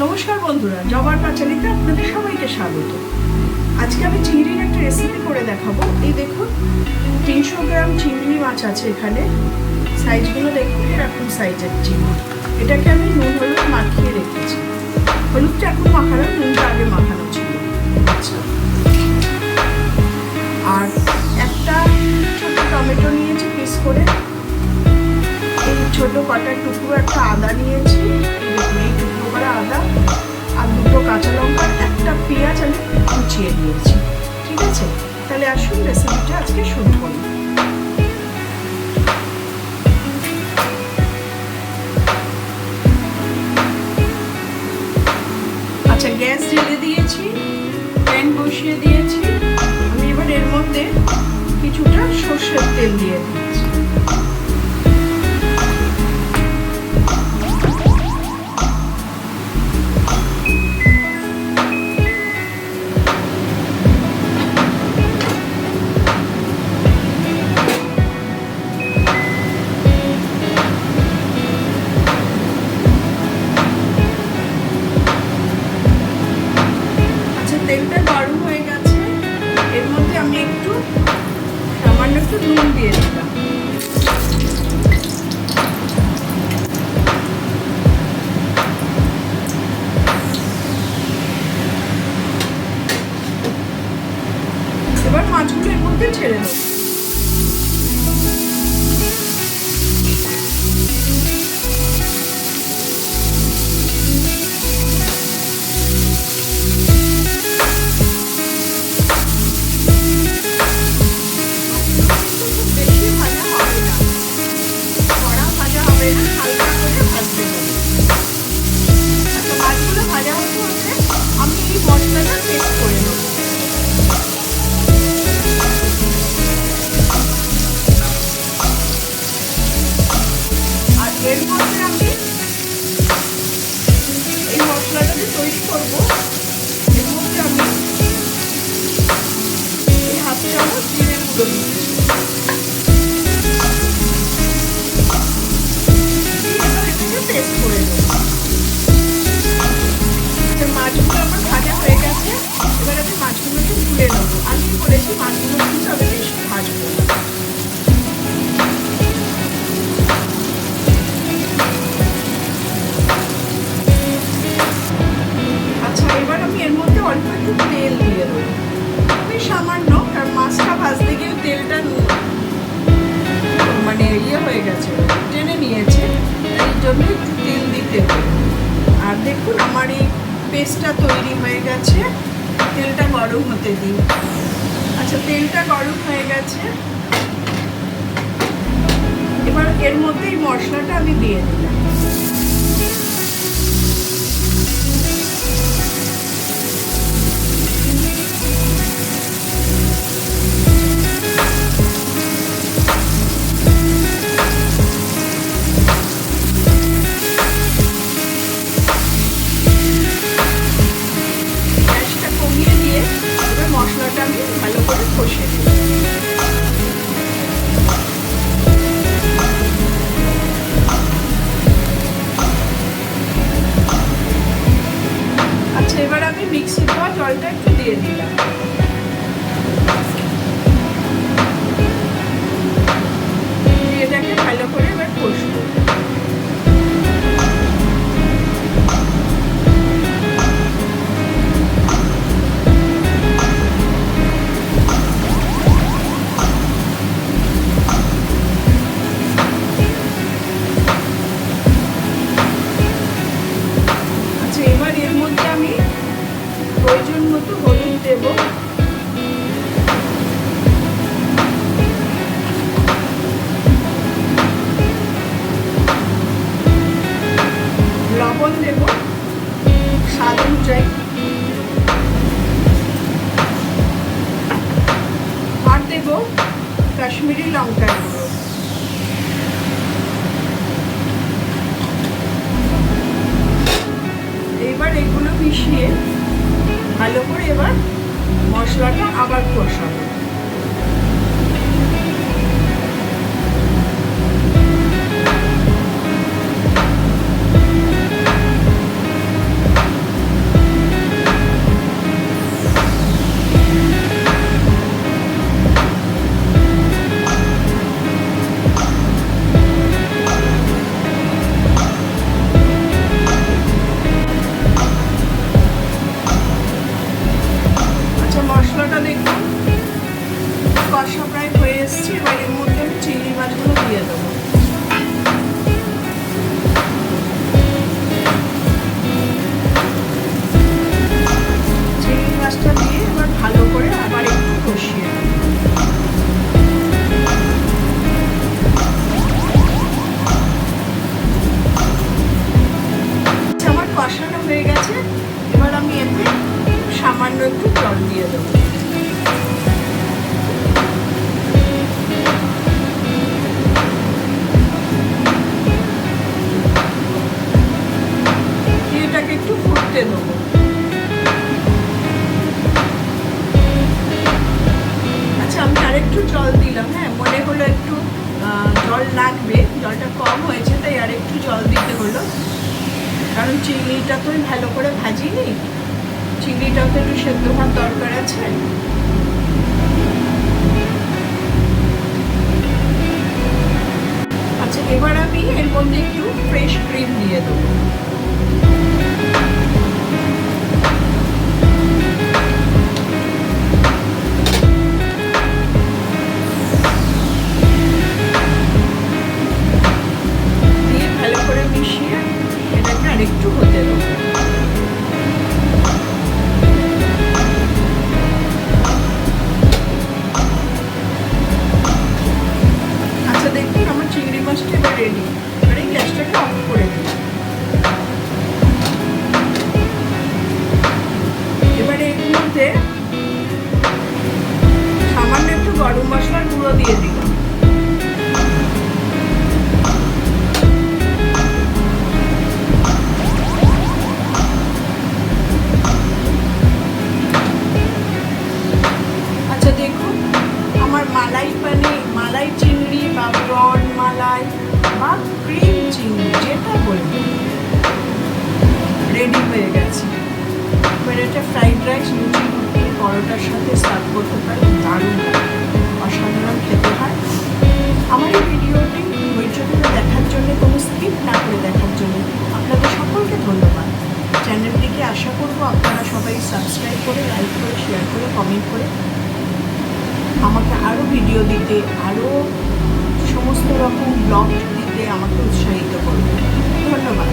নমস্কার বন্ধুরা, জবার পাঁচালিতে আপনাদের সবাইকে স্বাগত। আজকে আমি চিংড়ির একটা রেসিপি করে দেখাবো। এই দেখুন 300 গ্রাম চিংড়ি মাছ আছে এখানে। সাইজগুলো দেখুন, এরকম সাইজের চিংড়ি। এটাকে আমি নুন হলুদ মাখিয়ে রেখেছি। হলুদটা এখন মাখানো, নুনটা আগে মাখানো ছিল। আচ্ছা, আর একটা ছোট টমেটো নিয়েছি পিস করে। এই ছোট কাটার টুকরো একটা আদা নিয়েছি, এই টুকরো করা আদা, আর দুটো কাঁচা লঙ্কা, একটা পেঁয়াজ আমি কুচিয়ে দিয়েছি। ঠিক আছে, তাহলে আসুন রেসিপিটা আজকে শুরু করি। আচ্ছা, গ্যাস জ্বেলে দিয়েছি, প্যান বসিয়ে দিয়েছি। আমি এবার এর মধ্যে কিছুটা সর্ষের তেল দিয়ে দিচ্ছি। তেলটা গরম হয়ে গেছে, এর মধ্যে আমি সামান্য একটু নুন দিয়ে দিলাম। এবার মাছগুলো এর মধ্যে ছেড়ে দেবো। এর মধ্যে আমি এই মশলাটা যে তৈরি করবো, এর মধ্যে আমি এই হাফ চামচ জিরে গুঁড়ো দিচ্ছি। এবার এটাকে পেস্ট করে দেবো। মাছগুলো আমার ভাজা হয়ে গেছে, এবার আমি মাছগুলোকে তুলে নেবো। আমি বলেছি মাছগুলো কিন্তু আমি বেশি ভাজবো না। এর মধ্যে অল্প একটু তেল দিয়ে দেবো, খুবই সামান্য, কারণ মাছটা ভাজতে গিয়ে তেলটা মানে হয়ে গেছে, টেনে নিয়েছে, এই জন্য একটু তেল দিতে হবে। আর দেখুন আমার এই পেস্টটা তৈরি হয়ে গেছে, তেলটা গরম হতে দিই। আচ্ছা, তেলটা গরম হয়ে গেছে, এবার এর মধ্যে এই মশলাটা আমি দিয়ে দিলাম। মশলাটা আমি ভালো করে কষে দিই। আচ্ছা, এবার আমি মিক্সি ধোয়া জলটা একটু দিয়ে দিলাম। এটাকে ভালো করে এবার কষবো। এবার এর মধ্যে আমি প্রয়োজন মতো হলুদ দেব, লবণ দেব স্বাদ অনুযায়ী, আর দেব কাশ্মীরি লঙ্কার গুঁড়ো। এবার এগুলো মিশিয়ে ভালো করে এবার মশলাটা আবার কষাবো। ফুটতে দেবো। আচ্ছা, আমি আরেকটু জল দিলাম। হ্যাঁ, মনে হলো একটু জল লাগবে, জলটা কম হয়েছে, তাই আরেকটু জল দিতে হলো। কারণ চিংড়িটা তো ভালো করে ভাজিনি, চিংড়িটাও তো একটু সেদ্ধ হওয়ার দরকার আছে। আচ্ছা, এবার আমি এর মধ্যে একটু ফ্রেশ ক্রিম দিয়ে দেবো। দিয়ে ভালো করে মিশিয়ে এটাকে আরেকটু হতে দেবো। আচ্ছা, দেখুন আমার চিংড়ি মাছটা এবার রেডি। এবার এই গ্যাসটাকে অফ করে দিই। এবারে এর মধ্যে সামান্য একটু গরম মশলার গুঁড়ো দিয়ে দিলাম। আচ্ছা, দেখুন আমার মালাই চিংড়ি বা প্রন মালাই বা ক্রিম চিংড়ি যেটা বলবেন রেডি হয়ে গেছে। এবার এটা ফ্রাইড রাইস, লুচি, রুটি, পরোটার সাথে সার্ভ করতে পারি। দারুণ, অসাধারণ খেতে হয়। আমার এই ভিডিওটি ধৈর্য ধরে দেখার জন্য, কোনো স্কিপ না করে দেখার জন্য আপনাদের সকলকে ধন্যবাদ। চ্যানেলটিকে আশা করবো আপনারা সবাই সাবস্ক্রাইব করে, লাইক করে, শেয়ার করে, কমেন্ট করে আমাকে আরও ভিডিও দিতে, আরও সমস্ত রকম ব্লগ দিতে আমাকে উৎসাহিত করবে। ধন্যবাদ।